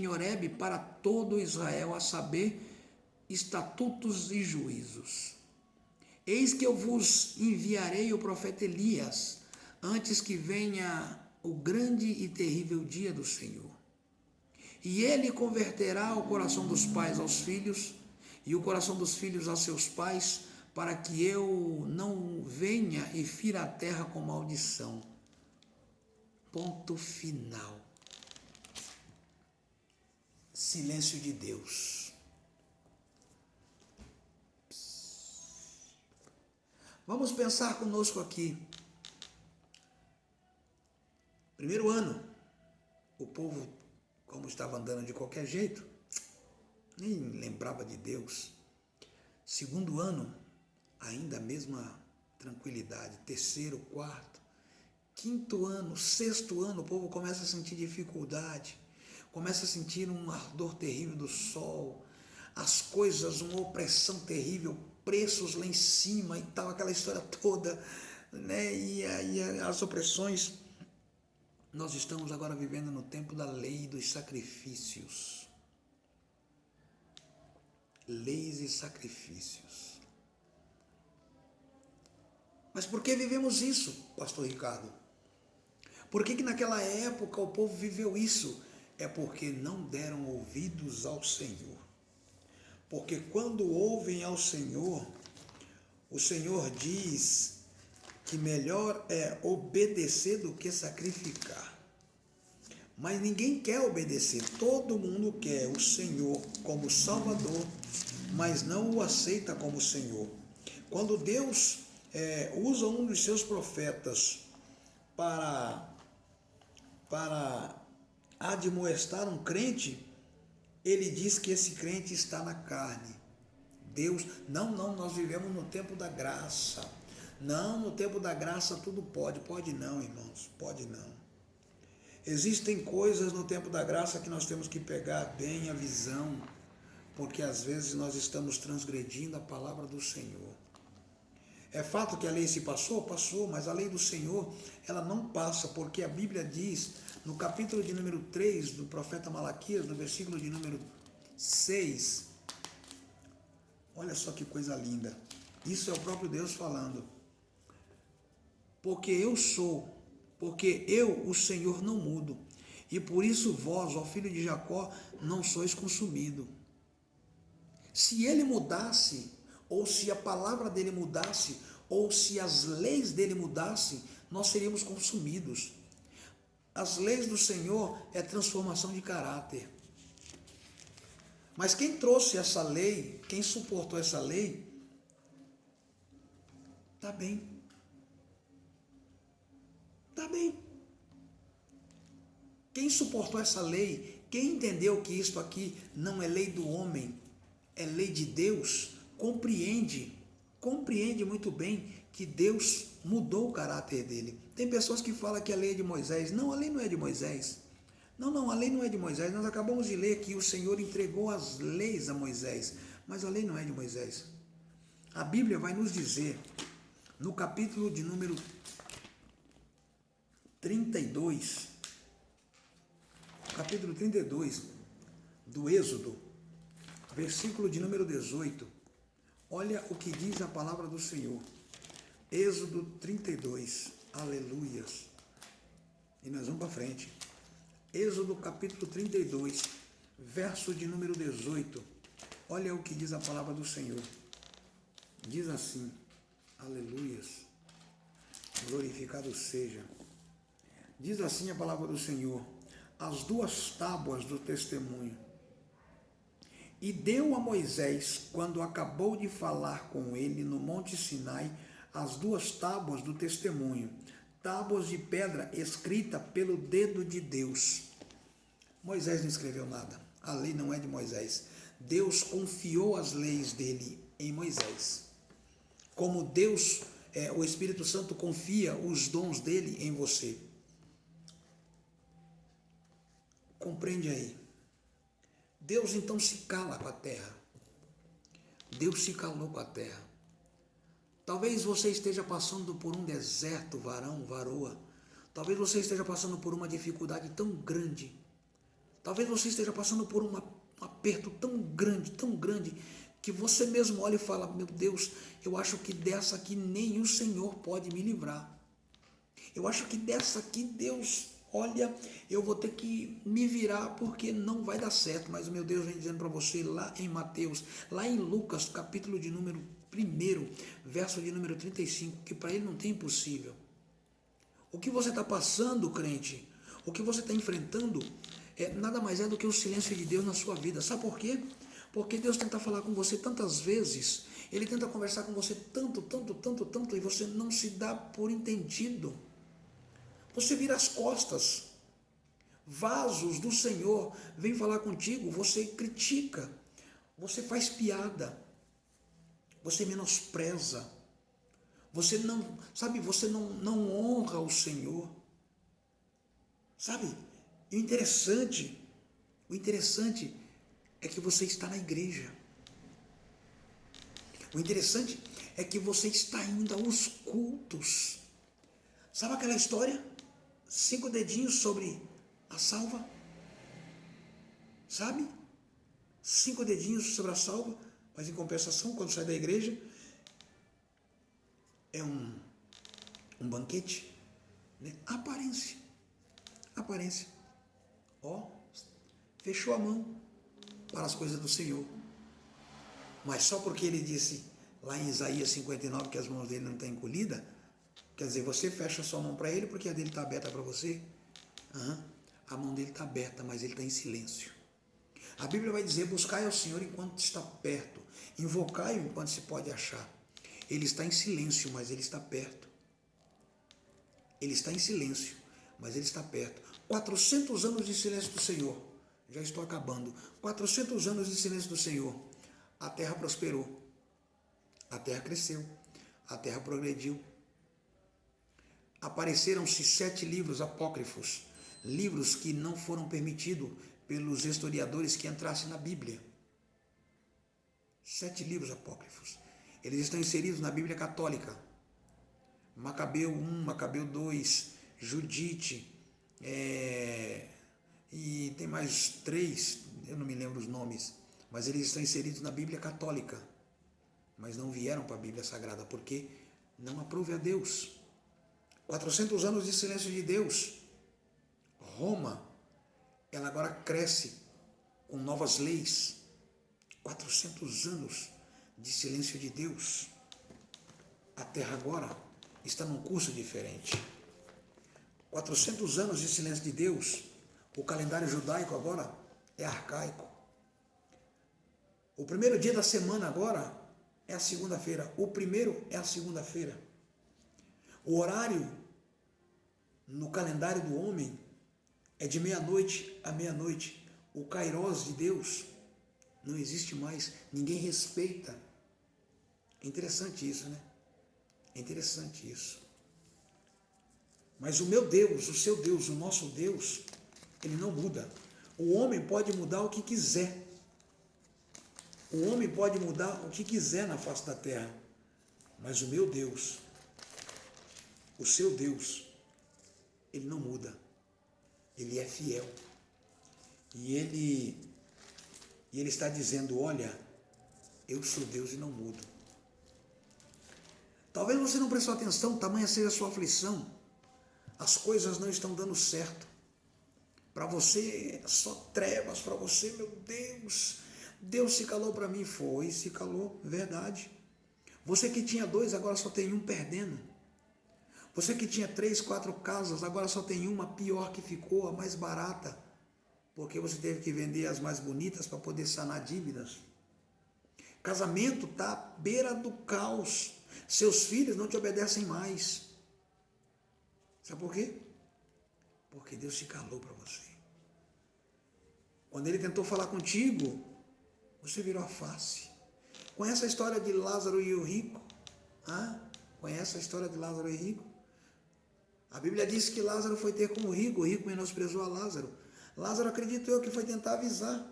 Horebe para todo Israel, a saber, estatutos e juízos. Eis que eu vos enviarei o profeta Elias, antes que venha o grande e terrível dia do Senhor. E ele converterá o coração dos pais aos filhos, e o coração dos filhos a seus pais, para que eu não venha e fira a terra com maldição. Ponto final. Silêncio de Deus. Vamos pensar conosco aqui. Primeiro ano, o povo, como estava andando de qualquer jeito, nem lembrava de Deus. Segundo ano, ainda a mesma tranquilidade. Terceiro, quarto, quinto ano, sexto ano, o povo começa a sentir dificuldade, começa a sentir um ardor terrível do sol, as coisas, uma opressão terrível, preços lá em cima e tal, aquela história toda, né? E as opressões. Nós estamos agora vivendo no tempo da lei dos sacrifícios. Leis e sacrifícios. Mas por que vivemos isso, pastor Ricardo? Por que naquela época o povo viveu isso? É porque não deram ouvidos ao Senhor. Porque quando ouvem ao Senhor, o Senhor diz que melhor é obedecer do que sacrificar. Mas ninguém quer obedecer, todo mundo quer o Senhor como Salvador, mas não o aceita como Senhor. Quando Deus usa um dos seus profetas para admoestar um crente, ele diz que esse crente está na carne. Deus, não, nós vivemos no tempo da graça. Não, no tempo da graça tudo pode. Pode não, irmãos, pode não. Existem coisas no tempo da graça que nós temos que pegar bem a visão, porque às vezes nós estamos transgredindo a palavra do Senhor. É fato que a lei se passou? Passou, mas a lei do Senhor, ela não passa, porque a Bíblia diz, no capítulo de número 3 do profeta Malaquias, no versículo de número 6, olha só que coisa linda, isso é o próprio Deus falando. Porque eu, o Senhor, não mudo, e por isso vós, ó filho de Jacó, não sois consumido. Se ele mudasse, ou se a palavra dele mudasse, ou se as leis dele mudassem, nós seríamos consumidos. As leis do Senhor é transformação de caráter. Mas quem trouxe essa lei, quem suportou essa lei, está bem. Está bem. Quem suportou essa lei, quem entendeu que isto aqui não é lei do homem, é lei de Deus, compreende muito bem que Deus mudou o caráter dele. Tem pessoas que falam que a lei é de Moisés. Não, a lei não é de Moisés. Não, a lei não é de Moisés. Nós acabamos de ler que o Senhor entregou as leis a Moisés, mas a lei não é de Moisés. A Bíblia vai nos dizer, no capítulo de número 32, capítulo 32 do Êxodo, versículo de número 18, olha o que diz a palavra do Senhor. Êxodo 32, aleluias. E nós vamos para frente. Êxodo capítulo 32, verso de número 18, olha o que diz a palavra do Senhor. Diz assim, aleluias, glorificado seja. Diz assim a palavra do Senhor, as duas tábuas do testemunho. E deu a Moisés, quando acabou de falar com ele no monte Sinai, as duas tábuas do testemunho, tábuas de pedra escrita pelo dedo de Deus. Moisés não escreveu nada, a lei não é de Moisés. Deus confiou as leis dele em Moisés. Como Deus, o Espírito Santo confia os dons dele em você. Compreende aí? Deus então se cala com a terra. Deus se calou com a terra. Talvez você esteja passando por um deserto, varão, varoa. Talvez você esteja passando por uma dificuldade tão grande. Talvez você esteja passando por um aperto tão grande, que você mesmo olha e fala, meu Deus, eu acho que dessa aqui nem o Senhor pode me livrar. Eu acho que dessa aqui, Deus, olha, eu vou ter que me virar porque não vai dar certo. Mas o meu Deus vem dizendo para você lá em Mateus, lá em Lucas, capítulo de número 1, verso de número 35, que para ele não tem impossível. O que você está passando, crente, o que você está enfrentando, nada mais é do que o silêncio de Deus na sua vida. Sabe por quê? Porque Deus tenta falar com você tantas vezes, Ele tenta conversar com você tanto, e você não se dá por entendido. Você vira as costas. Vasos do Senhor vêm falar contigo, você critica, você faz piada, você menospreza, você não honra o Senhor. Sabe? E o interessante é que você está na igreja. O interessante é que você está indo aos cultos. Sabe aquela história? 5 dedinhos sobre a salva? Sabe? 5 dedinhos sobre a salva, mas em compensação, quando sai da igreja, é um banquete, né? Aparência. Fechou a mão para as coisas do Senhor. Mas só porque ele disse lá em Isaías 59 que as mãos dele não estão encolhidas, quer dizer, você fecha a sua mão para ele porque a dele está aberta para você? A mão dele está aberta, mas ele está em silêncio. A Bíblia vai dizer, buscai ao Senhor enquanto está perto, invocai-o enquanto se pode achar. Ele está em silêncio, mas ele está perto. Ele está em silêncio, mas ele está perto. 400 anos de silêncio do Senhor. Já estou acabando. 400 anos de silêncio do Senhor. A terra prosperou. A terra cresceu. A terra progrediu. Apareceram-se 7 livros apócrifos. Livros que não foram permitidos pelos historiadores que entrassem na Bíblia. 7 livros apócrifos. Eles estão inseridos na Bíblia Católica. Macabeu 1, Macabeu 2, Judite, e tem mais 3, eu não me lembro os nomes, mas eles estão inseridos na Bíblia Católica, mas não vieram para a Bíblia Sagrada, porque não aprove a Deus. 400 anos de silêncio de Deus. Roma, ela agora cresce com novas leis. 400 anos de silêncio de Deus. A terra agora está num curso diferente. 400 anos de silêncio de Deus. O calendário judaico agora é arcaico. O primeiro dia da semana agora é a segunda-feira. O primeiro é a segunda-feira. O horário no calendário do homem é de meia-noite a meia-noite. O kairós de Deus não existe mais. Ninguém respeita. É interessante isso, né? É interessante isso. Mas o meu Deus, o seu Deus, o nosso Deus, ele não muda. O homem pode mudar o que quiser. O homem pode mudar o que quiser na face da terra. Mas o meu Deus, o seu Deus, ele não muda. Ele é fiel. E ele está dizendo, olha, eu sou Deus e não mudo. Talvez você não prestou atenção, tamanha seja a sua aflição. As coisas não estão dando certo. Para você, só trevas. Para você, meu Deus, Deus se calou para mim. Foi, se calou, verdade. Você que tinha 2, agora só tem 1 perdendo. Você que tinha 3, 4 casas, agora só tem uma, pior que ficou, a mais barata. Porque você teve que vender as mais bonitas para poder sanar dívidas. Casamento está à beira do caos. Seus filhos não te obedecem mais. Sabe por quê? Porque Deus se calou para você. Quando Ele tentou falar contigo, você virou a face. Conhece a história de Lázaro e o rico? Conhece a história de Lázaro e o rico? A Bíblia diz que Lázaro foi ter com o rico menosprezou a Lázaro. Lázaro, acredito eu, que foi tentar avisar.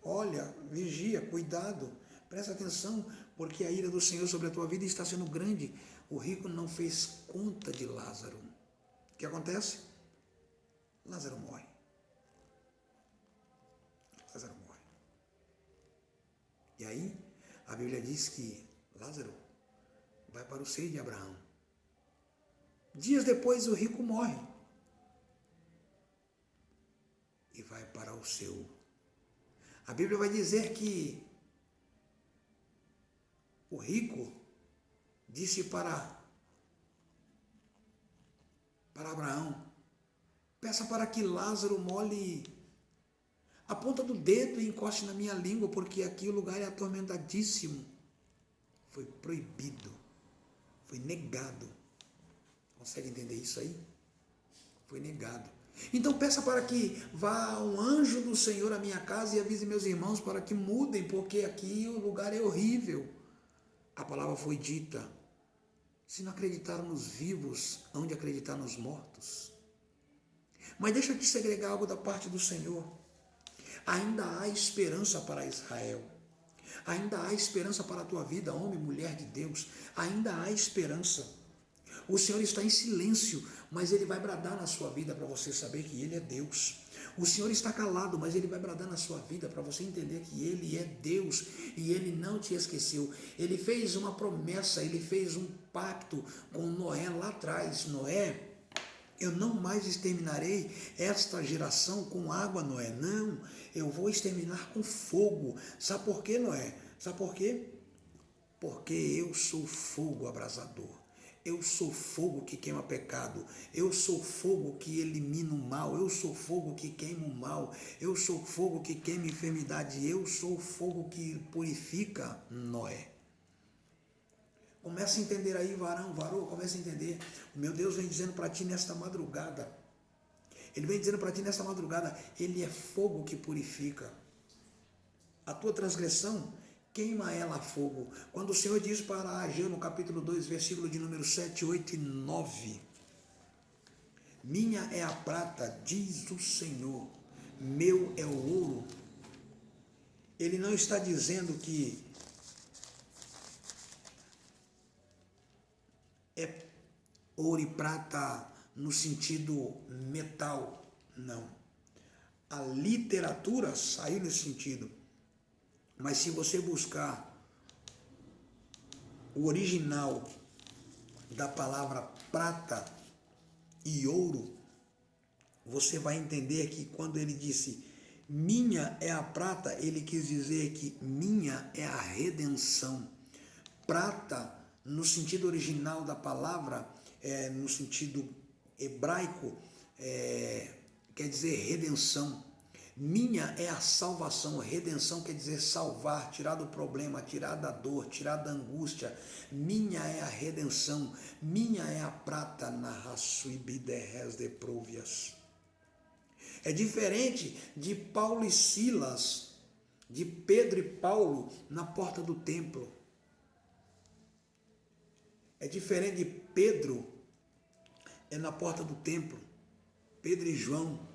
Olha, vigia, cuidado, presta atenção, porque a ira do Senhor sobre a tua vida está sendo grande. O rico não fez conta de Lázaro. O que acontece? Lázaro morre. a Bíblia diz que Lázaro vai para o seio de Abraão. Dias depois o rico morre e vai para o seu. A Bíblia vai dizer que o rico disse para Abraão: peça para que Lázaro molhe a ponta do dedo e encoste na minha língua, porque aqui o lugar é atormentadíssimo. Foi proibido, foi negado. Consegue entender isso aí? Foi negado. Então peça para que vá um anjo do Senhor à minha casa e avise meus irmãos para que mudem, porque aqui o lugar é horrível. A palavra foi dita. Se não acreditar nos vivos, hão de acreditar nos mortos. Mas deixa eu te segregar algo da parte do Senhor. Ainda há esperança para Israel. Ainda há esperança para a tua vida, homem e mulher de Deus. Ainda há esperança. O Senhor está em silêncio, mas Ele vai bradar na sua vida para você saber que Ele é Deus. O Senhor está calado, mas Ele vai bradar na sua vida para você entender que Ele é Deus e Ele não te esqueceu. Ele fez uma promessa, Ele fez um pacto com Noé lá atrás. Noé, eu não mais exterminarei esta geração com água, Noé. Não, eu vou exterminar com fogo. Sabe por quê, Noé? Sabe por quê? Porque eu sou fogo abrasador. Eu sou fogo que queima pecado. Eu sou fogo que elimina o mal. Eu sou fogo que queima o mal. Eu sou fogo que queima enfermidade. Eu sou fogo que purifica, Noé. Começa a entender aí, varão, varô, começa a entender. O meu Deus vem dizendo para ti nesta madrugada. Ele vem dizendo para ti nesta madrugada, Ele é fogo que purifica. A tua transgressão, queima ela a fogo. Quando o Senhor diz para Ageu, no capítulo 2, versículo de número 7, 8 e 9. Minha é a prata, diz o Senhor, meu é o ouro. Ele não está dizendo que é ouro e prata no sentido metal, não. A literatura saiu nesse sentido. Mas se você buscar o original da palavra prata e ouro, você vai entender que quando ele disse minha é a prata, ele quis dizer que minha é a redenção. Prata, no sentido original da palavra, no sentido hebraico, quer dizer redenção. Minha é a salvação. Redenção quer dizer salvar, tirar do problema, tirar da dor, tirar da angústia. Minha é a redenção. Minha é a prata na raçuibiderres de provias. É diferente de Paulo e Silas, de Pedro e Paulo na porta do templo. É diferente de Pedro na porta do templo. Pedro e João.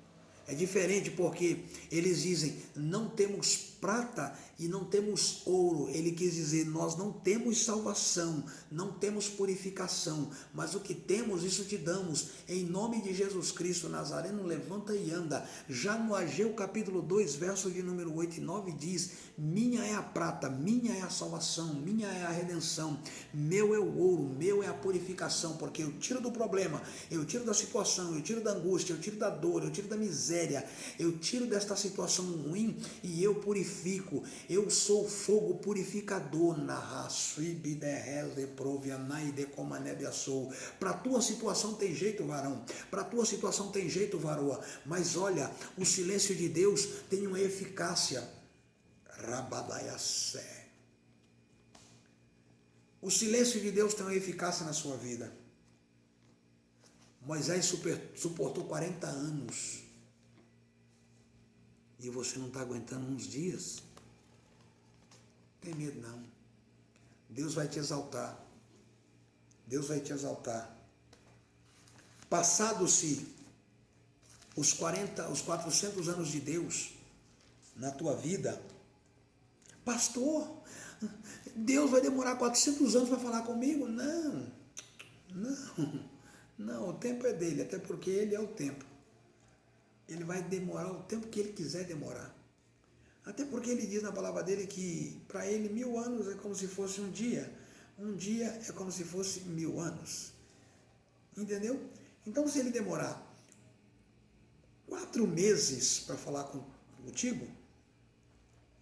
É diferente porque eles dizem, não temos prata e não temos ouro. Ele quis dizer, nós não temos salvação, não temos purificação, mas o que temos, isso te damos. Em nome de Jesus Cristo Nazareno, levanta e anda. Já no Ageu capítulo 2, verso de número 8 e 9 diz, minha é a prata, minha é a salvação, minha é a redenção, meu é o ouro, meu é a purificação, porque eu tiro do problema, eu tiro da situação, eu tiro da angústia, eu tiro da dor, eu tiro da miséria, eu tiro desta situação ruim e eu purifico. Eu sou fogo purificador na raça e biderrez de provianai de comanébia sou. Para tua situação tem jeito, varão. Para tua situação tem jeito, varoa. Mas olha, o silêncio de Deus tem uma eficácia. Rabadaiassé. O silêncio de Deus tem uma eficácia na sua vida. Moisés suportou 40 anos. E você não está aguentando uns dias? Não tem medo não. Deus vai te exaltar. Deus vai te exaltar. Passados-se os 400 anos de Deus na tua vida, pastor, Deus vai demorar 400 anos para falar comigo? Não, o tempo é dele, até porque ele é o tempo. Ele vai demorar o tempo que ele quiser demorar. Até porque ele diz na palavra dele que para ele 1000 anos é como se fosse um dia é como se fosse 1000 anos. Entendeu? Então, se ele demorar 4 meses para falar contigo,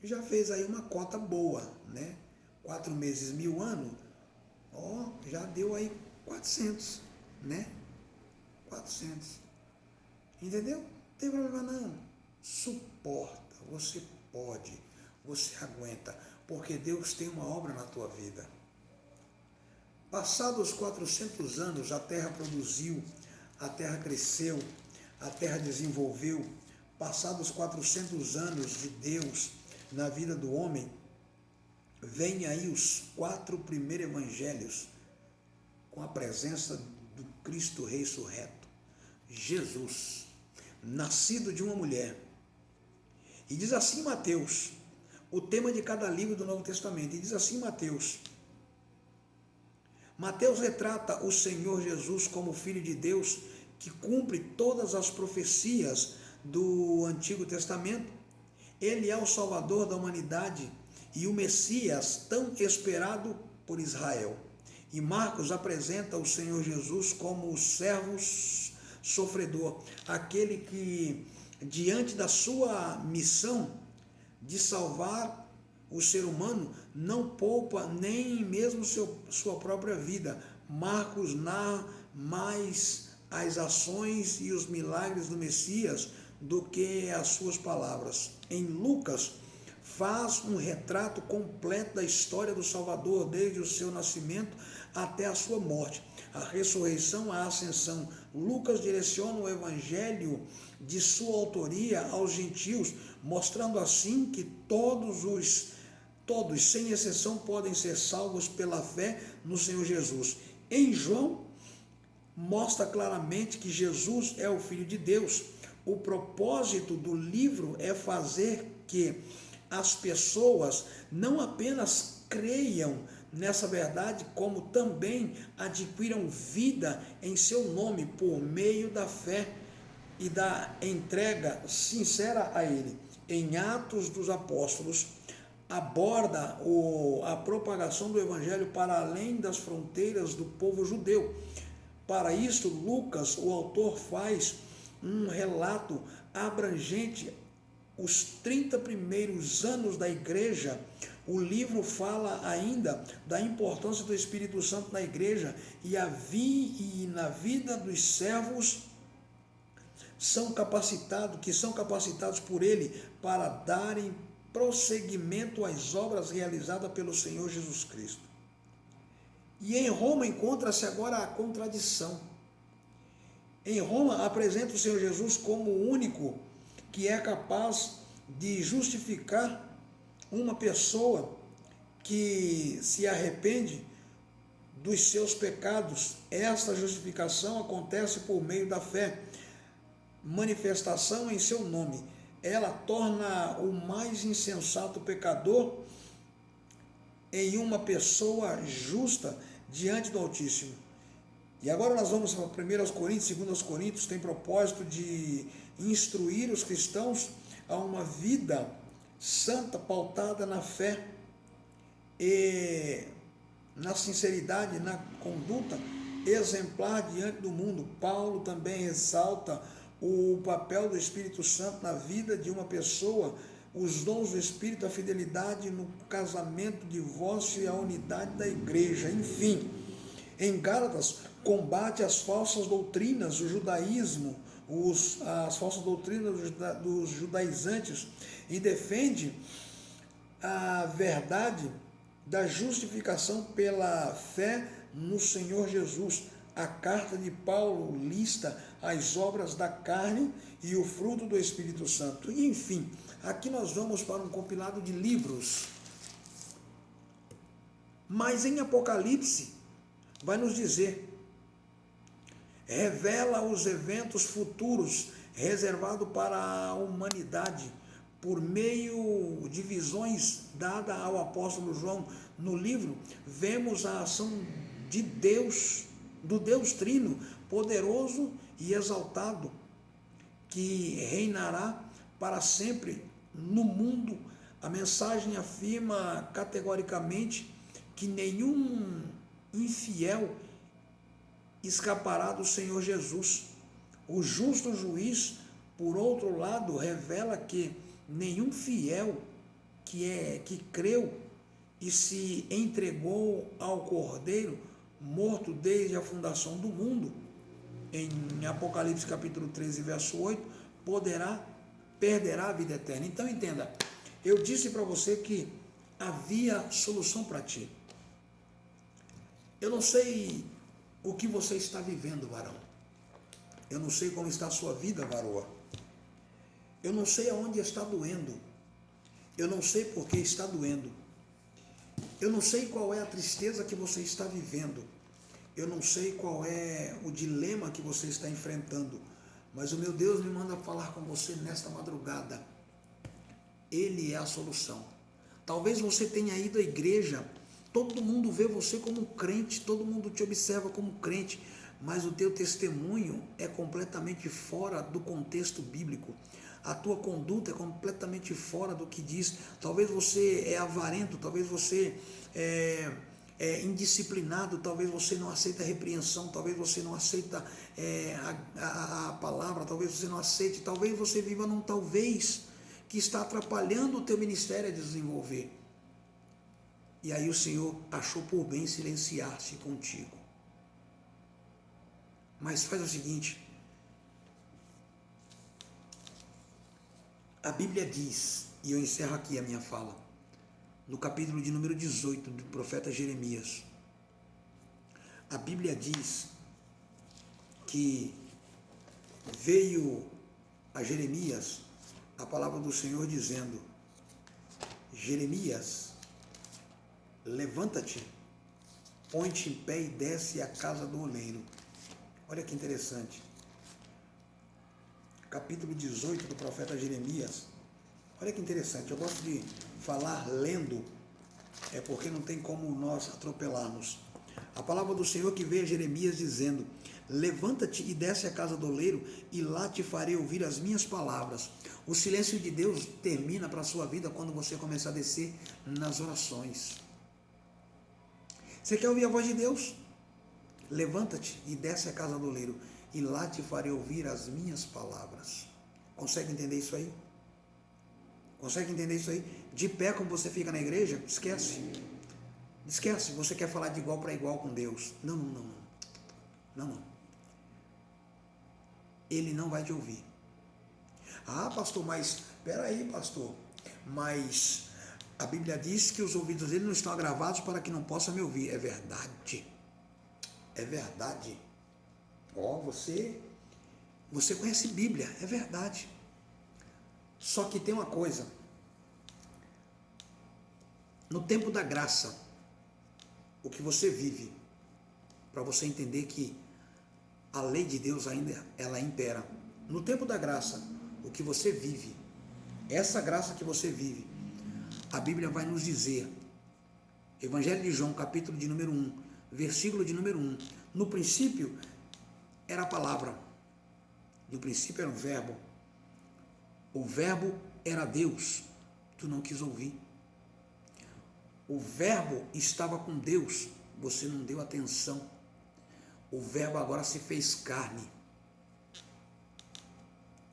já fez aí uma cota boa, né? 4 meses, 1000 anos, ó, já deu aí 400, né? 400. Entendeu? Não tem problema não. Suporta, você pode, você aguenta, porque Deus tem uma obra na tua vida. Passados 400 anos, a terra produziu, a terra cresceu, a terra desenvolveu. Passados 400 anos de Deus na vida do homem, vem aí os 4 primeiros evangelhos com a presença do Cristo ressurreto, Jesus, nascido de uma mulher. E diz assim Mateus, o tema de cada livro do Novo Testamento, e diz assim Mateus retrata o Senhor Jesus como Filho de Deus, que cumpre todas as profecias do Antigo Testamento. Ele é o Salvador da humanidade e o Messias tão esperado por Israel. E Marcos apresenta o Senhor Jesus como o servo sofredor, aquele que, diante da sua missão de salvar o ser humano, não poupa nem mesmo sua própria vida. Marcos narra mais as ações e os milagres do Messias do que as suas palavras. Em Lucas, faz um retrato completo da história do Salvador, desde o seu nascimento até a sua morte, a ressurreição, a ascensão. Lucas direciona o evangelho de sua autoria aos gentios, mostrando assim que todos, sem exceção, podem ser salvos pela fé no Senhor Jesus. Em João, mostra claramente que Jesus é o Filho de Deus. O propósito do livro é fazer que as pessoas não apenas creiam nessa verdade, como também adquiram vida em seu nome por meio da fé e da entrega sincera a Ele. Em Atos dos Apóstolos, aborda a propagação do Evangelho para além das fronteiras do povo judeu. Para isso, Lucas, o autor, faz um relato abrangente, os 30 primeiros anos da igreja. O livro fala ainda da importância do Espírito Santo na igreja e na vida dos servos que são capacitados por ele para darem prosseguimento às obras realizadas pelo Senhor Jesus Cristo. E em Roma encontra-se agora a contradição. Em Roma apresenta o Senhor Jesus como o único que é capaz de justificar uma pessoa que se arrepende dos seus pecados. Esta justificação acontece por meio da fé, manifestação em seu nome. Ela torna o mais insensato pecador em uma pessoa justa diante do Altíssimo. E agora nós vamos para 1 Coríntios, 2 Coríntios, tem propósito de instruir os cristãos a uma vida santa, pautada na fé e na sinceridade, na conduta exemplar diante do mundo. Paulo também ressalta o papel do Espírito Santo na vida de uma pessoa, os dons do Espírito, a fidelidade no casamento, divórcio e a unidade da igreja. Enfim, em Gálatas, combate as falsas doutrinas do judaísmo, as falsas doutrinas dos judaizantes, e defende a verdade da justificação pela fé no Senhor Jesus. A carta de Paulo lista as obras da carne e o fruto do Espírito Santo. E, enfim, aqui nós vamos para um compilado de livros. Mas em Apocalipse vai nos dizer, revela os eventos futuros reservados para a humanidade por meio de visões dadas ao apóstolo João. No livro, vemos a ação de Deus, do Deus Trino, poderoso e exaltado, que reinará para sempre no mundo A mensagem afirma categoricamente que nenhum infiel escapará do Senhor Jesus. O justo juiz, por outro lado, revela que nenhum fiel que creu e se entregou ao Cordeiro, morto desde a fundação do mundo, em Apocalipse capítulo 13, verso 8, perderá a vida eterna. Então entenda, eu disse para você que havia solução para ti. Eu não sei o que você está vivendo, varão. Eu não sei como está a sua vida, varoa. Eu não sei aonde está doendo. Eu não sei por que está doendo. Eu não sei qual é a tristeza que você está vivendo. Eu não sei qual é o dilema que você está enfrentando. Mas o meu Deus me manda falar com você nesta madrugada. Ele é a solução. Talvez você tenha ido à igreja, todo mundo vê você como crente, todo mundo te observa como crente, mas o teu testemunho é completamente fora do contexto bíblico. A tua conduta é completamente fora do que diz. Talvez você é avarento, talvez você é indisciplinado, talvez você não aceita a repreensão, talvez você não aceita a palavra, talvez você não aceite, talvez você viva num talvez que está atrapalhando o teu ministério a desenvolver. E aí o Senhor achou por bem silenciar-se contigo. Mas faz o seguinte, a Bíblia diz, e eu encerro aqui a minha fala, no capítulo de número 18 do profeta Jeremias, a Bíblia diz que veio a Jeremias a palavra do Senhor dizendo: Jeremias, levanta-te, põe-te em pé e desce à casa do oleiro. Olha que interessante. Capítulo 18 do profeta Jeremias. Olha que interessante. Eu gosto de falar lendo, porque não tem como nós atropelarmos. A palavra do Senhor que veio a Jeremias dizendo: levanta-te e desce à casa do oleiro, e lá te farei ouvir as minhas palavras. O silêncio de Deus termina para a sua vida quando você começar a descer nas orações. Você quer ouvir a voz de Deus? Levanta-te e desce à casa do oleiro, e lá te farei ouvir as minhas palavras. Consegue entender isso aí? Consegue entender isso aí? De pé, como você fica na igreja, esquece. Esquece, você quer falar de igual para igual com Deus. Não. Ele não vai te ouvir. Ah, pastor, mas, peraí, pastor, mas a Bíblia diz que os ouvidos dele não estão agravados para que não possa me ouvir. É verdade. É verdade. Você conhece Bíblia, é verdade. Só que tem uma coisa. No tempo da graça, o que você vive, para você entender que a lei de Deus ainda ela impera. No tempo da graça, o que você vive, essa graça que você vive, a Bíblia vai nos dizer, Evangelho de João, capítulo de número 1, versículo de número 1, no princípio era a palavra, no princípio era o verbo era Deus, tu não quis ouvir. O verbo estava com Deus, você não deu atenção. O verbo agora se fez carne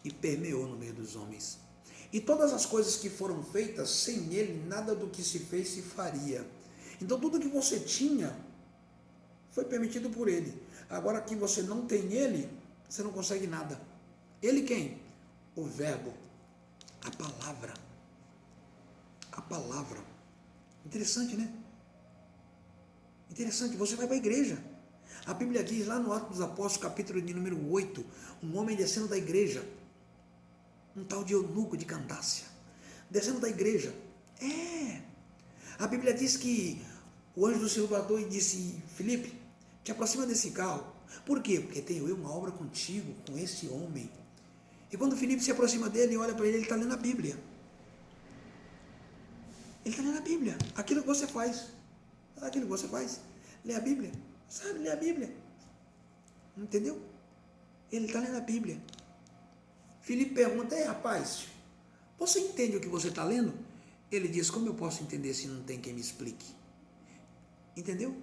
e permeou no meio dos homens. E todas as coisas que foram feitas, sem ele, nada do que se fez se faria. Então tudo que você tinha foi permitido por ele. Agora que você não tem ele, você não consegue nada. Ele quem? O verbo, a palavra. A palavra. Interessante, né? Interessante, você vai para a igreja. A Bíblia diz lá no Atos dos Apóstolos, capítulo de número 8, um homem descendo da igreja, um tal de eunuco de Candácia, descendo da igreja. A Bíblia diz que o anjo do Senhor bateu e disse: Filipe, te aproxima desse carro. Por quê? Porque tenho eu uma obra contigo, com esse homem. E quando Filipe se aproxima dele e olha para ele, ele está lendo a Bíblia. Ele está lendo a Bíblia. Aquilo que você faz. Aquilo que você faz. Lê a Bíblia. Sabe, lê a Bíblia. Entendeu? Ele está lendo a Bíblia. Filipe pergunta: rapaz, você entende o que você está lendo? Ele diz, como eu posso entender se não tem quem me explique? Entendeu?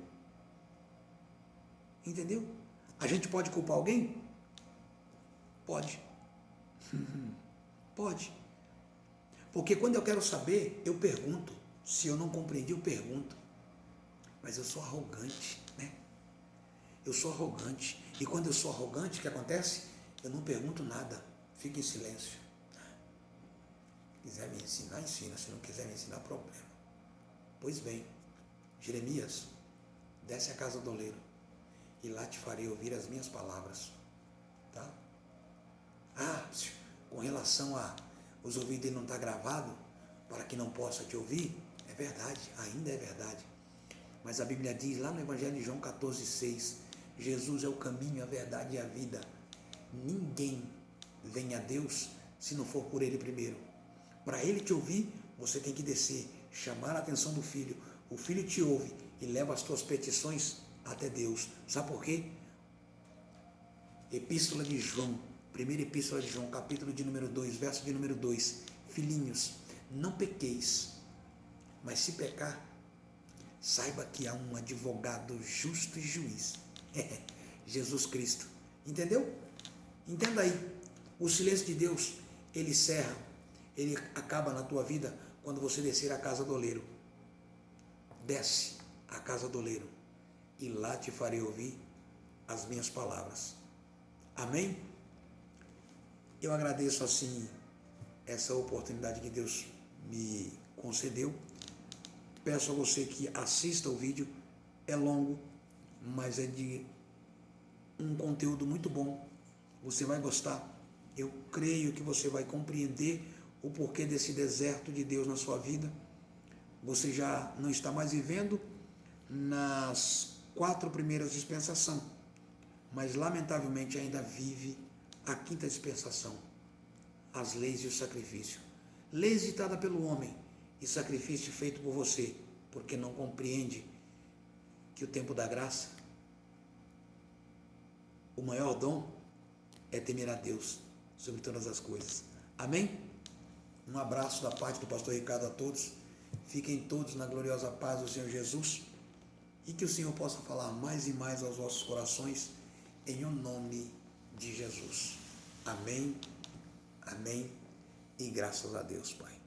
Entendeu? A gente pode culpar alguém? Pode. Pode. Porque quando eu quero saber, eu pergunto. Se eu não compreendi, eu pergunto. Mas eu sou arrogante, né? Eu sou arrogante. E quando eu sou arrogante, o que acontece? Eu não pergunto nada. Fico em silêncio. Se quiser me ensinar, ensina. Se não quiser me ensinar, problema. Pois bem, Jeremias, desce à casa do oleiro e lá te farei ouvir as minhas palavras. Tá? Com relação a os ouvidos dele não estar gravado para que não possa te ouvir, é verdade, ainda é verdade. Mas a Bíblia diz lá no Evangelho de João 14,6, Jesus é o caminho, a verdade e a vida. Ninguém vem a Deus se não for por Ele primeiro. Para Ele te ouvir, você tem que descer, chamar a atenção do Filho. O Filho te ouve e leva as tuas petições até Deus. Sabe por quê? Epístola de João, primeira epístola de João, capítulo de número 2, verso de número 2. Filhinhos, não pequeis, mas se pecar, saiba que há um advogado justo e juiz. Jesus Cristo. Entendeu? Entenda aí. O silêncio de Deus, ele cerra, ele acaba na tua vida quando você descer à casa do oleiro. Desce à casa do oleiro e lá te farei ouvir as minhas palavras. Amém? Eu agradeço assim essa oportunidade que Deus me concedeu. Peço a você que assista o vídeo. É longo, mas é de um conteúdo muito bom. Você vai gostar. Eu creio que você vai compreender o porquê desse deserto de Deus na sua vida. Você já não está mais vivendo nas 4 primeiras dispensações, mas lamentavelmente ainda vive a 5ª dispensação, as leis e o sacrifício. Leis ditadas pelo homem e sacrifício feito por você, porque não compreende que o tempo da graça, o maior dom é temer a Deus sobre todas as coisas. Amém? Um abraço da parte do pastor Ricardo a todos. Fiquem todos na gloriosa paz do Senhor Jesus e que o Senhor possa falar mais e mais aos vossos corações em o nome de Jesus. Amém, amém e graças a Deus, Pai.